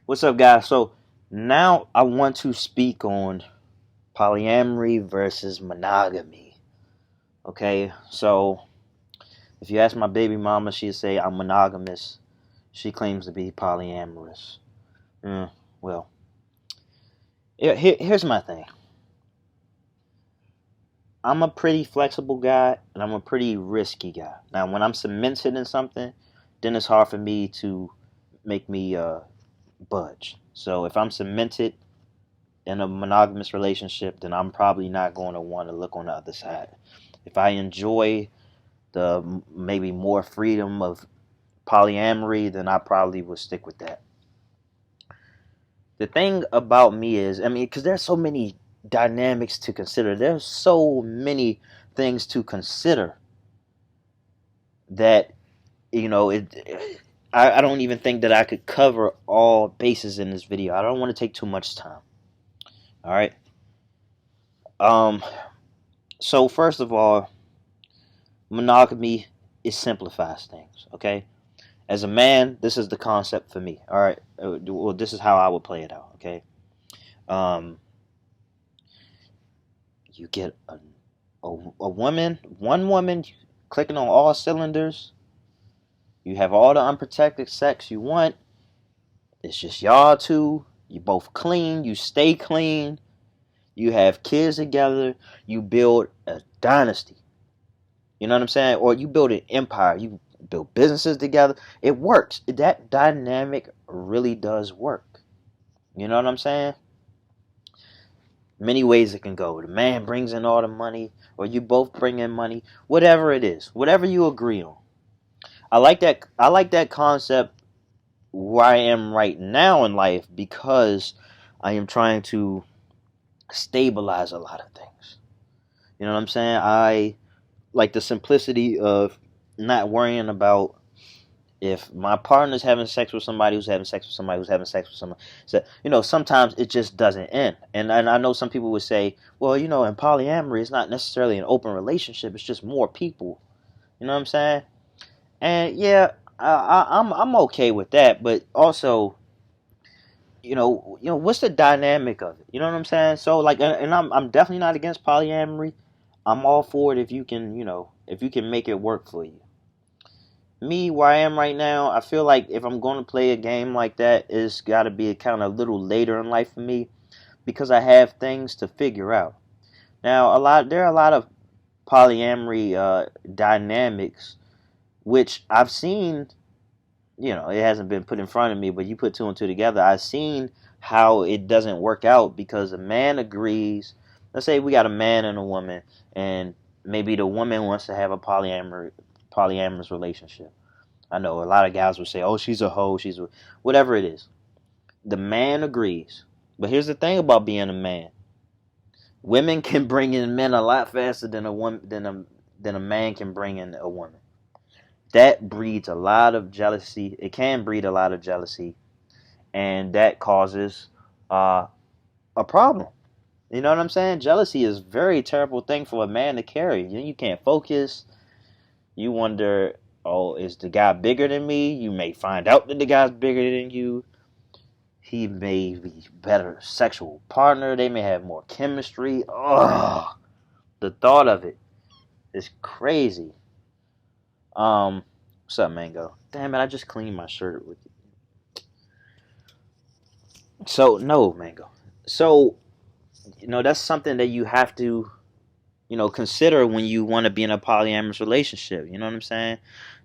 What's up, guys? So now I want to speak on polyamory versus monogamy. Okay, so if you ask my baby mama, she'd say I'm monogamous. She claims to be polyamorous. Well, here's my thing. I'm a pretty flexible guy, and I'm a pretty risky guy. Now, when I'm cemented in something, then it's hard for me to make me budge. So if I'm cemented in a monogamous relationship, then I'm probably not going to want to look on the other side. If I enjoy the maybe more freedom of polyamory, then I probably would stick with that. The thing about me is, I mean, because there's so many dynamics to consider, there's so many things to consider that, I don't even think that I could cover all bases in this video. I don't want to take too much time. All right. Um, so first of all, monogamy, it simplifies things, okay? As a man, this is the concept for me, all right? Well, this is how I would play it out, okay? Um, you get a woman, one woman, clicking on all cylinders. You have all the unprotected sex you want. It's just y'all two. You both clean. You stay clean. You have kids together. You build a dynasty. You know what I'm saying? Or you build an empire. You build businesses together. It works. That dynamic really does work. You know what I'm saying? Many ways it can go. The man brings in all the money, or you both bring in money. Whatever it is, whatever you agree on. I like that. I like that concept where I am right now in life because I am trying to stabilize a lot of things. You know what I'm saying? I like the simplicity of not worrying about if my partner's having sex with somebody who's having sex with somebody who's having sex with somebody. So, sometimes it just doesn't end. And I know some people would say, well, in polyamory, it's not necessarily an open relationship. It's just more people. You know what I'm saying? And yeah, I'm okay with that. But also, what's the dynamic of it? You know what I'm saying? So like, and I'm definitely not against polyamory. I'm all for it if you can, if you can make it work for you. Me, where I am right now, I feel like if I'm going to play a game like that, it's got to be kind of a little later in life for me because I have things to figure out. Now, there are a lot of polyamory dynamics which I've seen. It hasn't been put in front of me, but you put two and two together. I've seen how it doesn't work out because a man agrees. Let's say we got a man and a woman, and maybe the woman wants to have a polyamorous relationship. I know a lot of guys would say, "Oh, she's a hoe, whatever it is." The man agrees, but here's the thing about being a man: women can bring in men a lot faster than a man can bring in a woman. That breeds a lot of jealousy. It can breed a lot of jealousy, and that causes a problem. You know what I'm saying? Jealousy is a very terrible thing for a man to carry. You can't focus. You wonder, oh, is the guy bigger than me? You may find out that the guy's bigger than you. He may be better sexual partner. They may have more chemistry. Oh, the thought of it is crazy. What's up, Mango? Damn it, I just cleaned my shirt with you. So no, Mango. So that's something that you have to consider when you want to be in a polyamorous relationship. You know what I'm saying?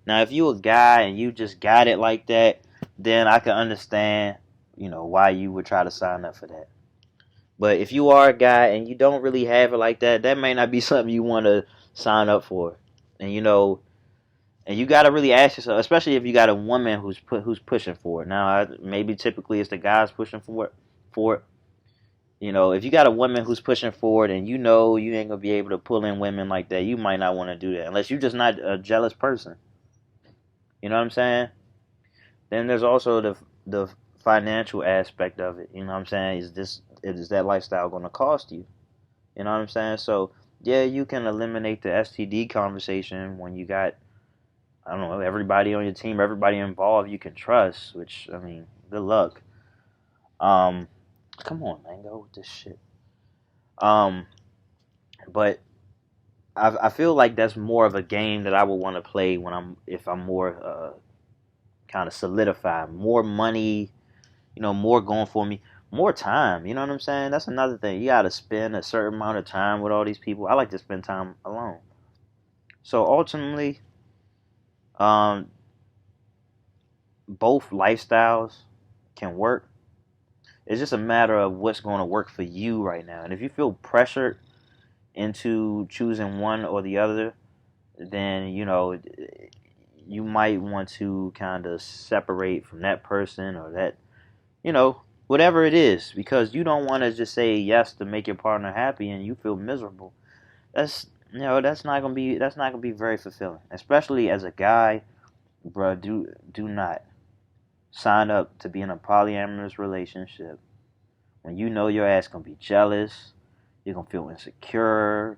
Now, if you a guy and you just got it like that, then I can understand, why you would try to sign up for that. But if you are a guy and you don't really have it like that, that may not be something you want to sign up for. And and you got to really ask yourself, especially if you got a woman who's pushing for it. Now, maybe typically it's the guys pushing for it. If you got a woman who's pushing forward and you ain't gonna be able to pull in women like that, you might not want to do that unless you're just not a jealous person. You know what I'm saying? Then there's also the financial aspect of it. You know what I'm saying? Is that lifestyle gonna cost you? You know what I'm saying? So yeah, you can eliminate the STD conversation when you got, I don't know, everybody on your team, everybody involved you can trust. Which, I mean, good luck. Um, come on, man, go with this shit. Um, but I feel like that's more of a game that I would want to play when if I'm more kind of solidified, more money, more going for me, more time. You know what I'm saying? That's another thing. You got to spend a certain amount of time with all these people. I like to spend time alone. So ultimately, um, both lifestyles can work. It's just a matter of what's going to work for you right now. And if you feel pressured into choosing one or the other, then you might want to kind of separate from that person or that, whatever it is, because you don't want to just say yes to make your partner happy and you feel miserable. That's that's not gonna be very fulfilling, especially as a guy, bro. Do not sign up to be in a polyamorous relationship when you know your ass gonna be jealous, you're gonna feel insecure,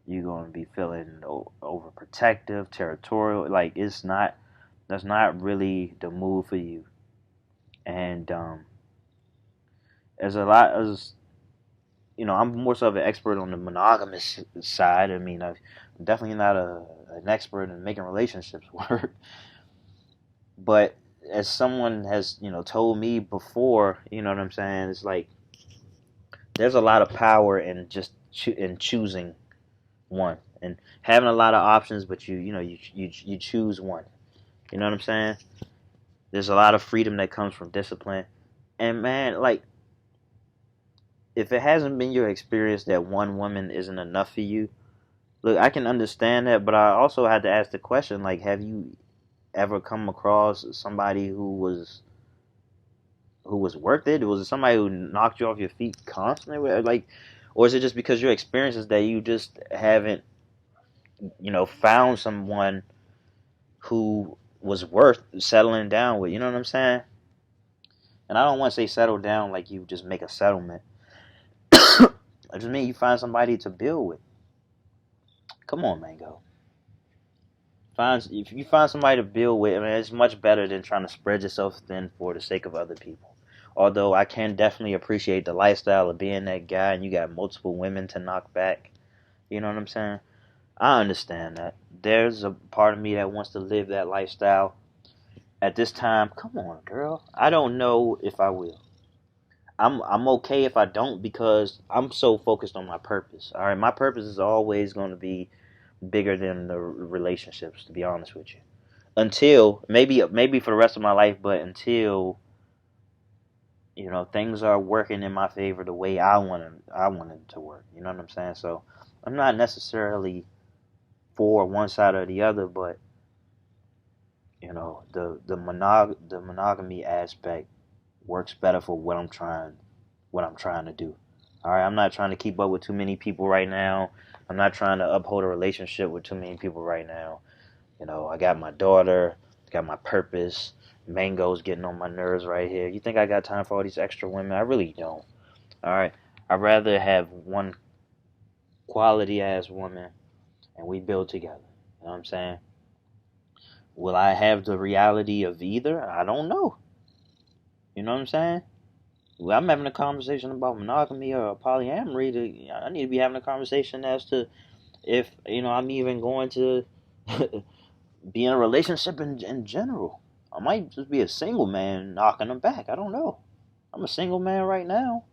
you're gonna be feeling overprotective, territorial. Like that's not really the move for you. And as a lot as I'm more so of an expert on the monogamous side. I mean, I'm definitely not an expert in making relationships work. But as someone has, told me before, you know what I'm saying? It's like there's a lot of power in just in choosing one and having a lot of options, but you choose one. You know what I'm saying? There's a lot of freedom that comes from discipline. And man, like if it hasn't been your experience that one woman isn't enough for you, look, I can understand that, but I also had to ask the question, like, have you ever come across somebody who was worth it? Was it somebody who knocked you off your feet constantly? Like, or is it just because your experience is that you just haven't, found someone who was worth settling down with? You know what I'm saying? And I don't want to say settle down like you just make a settlement. I just mean you find somebody to build with. Come on, Mango. If you find somebody to build with, I mean, it's much better than trying to spread yourself thin for the sake of other people. Although I can definitely appreciate the lifestyle of being that guy, and you got multiple women to knock back. You know what I'm saying? I understand that. There's a part of me that wants to live that lifestyle. At this time, come on, girl. I don't know if I will. I'm okay if I don't because I'm so focused on my purpose. All right, my purpose is always going to be bigger than the relationships. To be honest with you, until maybe for the rest of my life, but until things are working in my favor the way I want it to work. You know what I'm saying? So I'm not necessarily for one side or the other, but the monogamy aspect works better for what I'm trying to do. All right, I'm not trying to keep up with too many people right now. I'm not trying to uphold a relationship with too many people right now. I got my daughter, got my purpose. Mango's getting on my nerves right here. You think I got time for all these extra women? I really don't. All right, I'd rather have one quality ass woman and we build together. You know what I'm saying? Will I have the reality of either? I don't know. You know what I'm saying? Well, I'm having a conversation about monogamy or polyamory. I need to be having a conversation as to if I'm even going to be in a relationship in general. I might just be a single man knocking them back. I don't know. I'm a single man right now.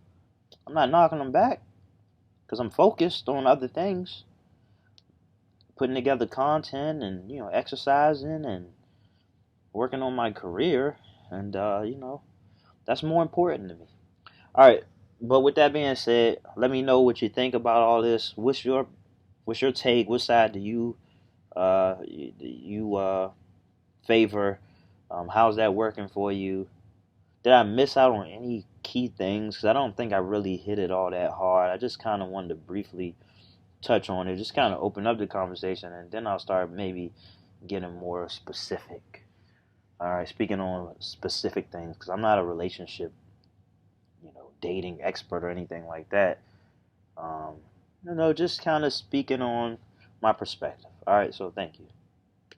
I'm not knocking them back because I'm focused on other things, putting together content and exercising and working on my career, and that's more important to me. All right, but with that being said, let me know what you think about all this. What's your take? What side do you favor? How's that working for you? Did I miss out on any key things? Because I don't think I really hit it all that hard. I just kind of wanted to briefly touch on it, just kind of open up the conversation, and then I'll start maybe getting more specific. All right, speaking on specific things, because I'm not a relationship, dating expert or anything like that. Um, just kind of speaking on my perspective. All right, so thank you.